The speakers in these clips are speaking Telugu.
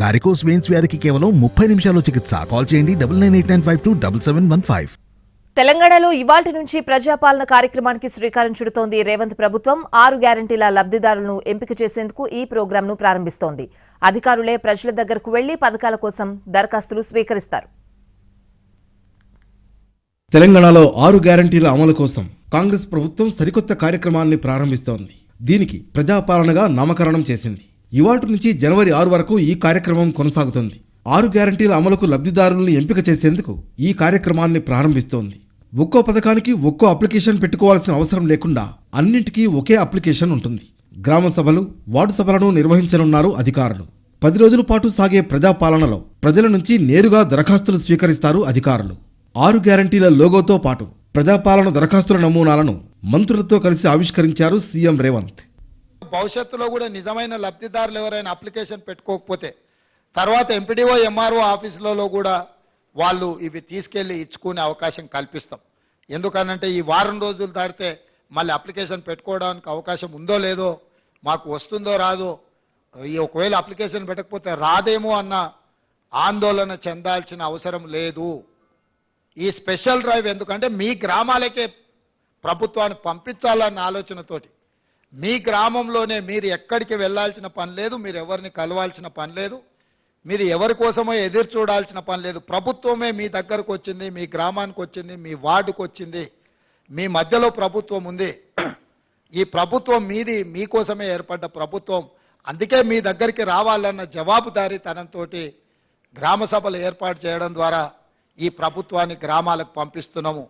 వారికోస్ వెయిన్స్ వ్యాధికి కేవలం 30 నిమిషాల్లో చికిత్స. కాల్ చేయండి 9989527715. తెలంగాణలో ఇవాల్టి నుంచి ప్రజాపాలన కార్యక్రమానికి శ్రీకారం చుడుతోంది రేవంత్ ప్రభుత్వం. 6 గ్యారంటీల లబ్ధిదారులను ఎంపిక చేసేందుకు ఈ ప్రోగ్రాంను ప్రారంభిస్తోంది. అధికారులే ప్రజల దగ్గరకు వెళ్లి పథకాల కోసం దరఖాస్తులు స్వీకరిస్తారు. తెలంగాణలో 6 గ్యారంటీల అమలు కోసం కాంగ్రెస్ ప్రభుత్వం సరికొత్త కార్యక్రమాన్ని ప్రారంభిస్తోంది. దీనికి ప్రజాపాలనగా నామకరణం చేసింది. ఇవాల్టి నుంచి జనవరి 6 వరకు ఈ కార్యక్రమం కొనసాగుతుంది. 6 గ్యారంటీల అమలుకు లబ్ధిదారులను ఎంపిక చేసేందుకు ఈ కార్యక్రమాన్ని ప్రారంభిస్తోంది. ఒక్కో పథకానికి ఒక్కో అప్లికేషన్ పెట్టుకోవాల్సిన అవసరం లేకుండా అన్నింటికీ ఒకే అప్లికేషన్ ఉంటుంది. గ్రామ సభలు, వార్డు సభలను నిర్వహించనున్నారు అధికారులు. 10 రోజుల పాటు సాగే ప్రజాపాలనలో ప్రజల నుంచి నేరుగా దరఖాస్తులు స్వీకరిస్తారు అధికారులు. 6 గ్యారంటీల లోగోతో పాటు ప్రజాపాలన దరఖాస్తుల నమూనాలను మంత్రులతో కలిసి ఆవిష్కరించారు సీఎం రేవంత్. భవిష్యత్తులో కూడా నిజమైన లబ్ధిదారులు ఎవరైనా అప్లికేషన్ పెట్టుకోకపోతే తర్వాత ఎంపీడీఓ ఎంఆర్ఓ ఆఫీసులలో కూడా వాళ్ళు ఇవి తీసుకెళ్లి ఇచ్చుకునే అవకాశం కల్పిస్తాం. ఎందుకనంటే ఈ వారం రోజులు దాటితే మళ్ళీ అప్లికేషన్ పెట్టుకోవడానికి అవకాశం ఉందో లేదో, మాకు వస్తుందో రాదో, ఈ ఒకవేళ అప్లికేషన్ పెట్టకపోతే రాదేమో అన్న ఆందోళన చెందాల్సిన అవసరం లేదు. ఈ స్పెషల్ డ్రైవ్ ఎందుకంటే మీ గ్రామాలకే ప్రభుత్వాన్ని పంపించాలన్న ఆలోచనతోటి, మీ గ్రామంలోనే మీరు ఎక్కడికి వెళ్లాల్సిన పని లేదు, మీరు ఎవరిని కలవాల్సిన పని లేదు, మీరు ఎవరి కోసమో ఎదురు చూడాల్సిన పని లేదు. ప్రభుత్వమే మీ దగ్గరకు వచ్చింది, మీ గ్రామానికి వచ్చింది, మీ వార్డుకు వచ్చింది, మీ మధ్యలో ప్రభుత్వం ఉంది. ఈ ప్రభుత్వం మీది, మీకోసమే ఏర్పడ్డ ప్రభుత్వం. అందుకే మీ దగ్గరికి రావాలన్న జవాబుదారీతనంతో గ్రామ సభలు ఏర్పాటు చేయడం ద్వారా ఈ ప్రభుత్వాన్ని గ్రామాలకు పంపిస్తున్నాము.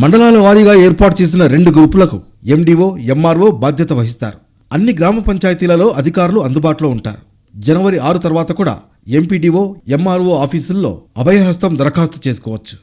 మండలాల వారీగా ఏర్పాటు చేసిన 2 గ్రూపులకు ఎండీఓ, ఎంఆర్ఓ బాధ్యత వహిస్తారు. అన్ని గ్రామ పంచాయతీలలో అధికారులు అందుబాటులో ఉంటారు. జనవరి 6 తర్వాత కూడా ఎంపీడీఓ, ఎంఆర్ఓ ఆఫీసుల్లో అభయహస్తం దరఖాస్తు చేసుకోవచ్చు.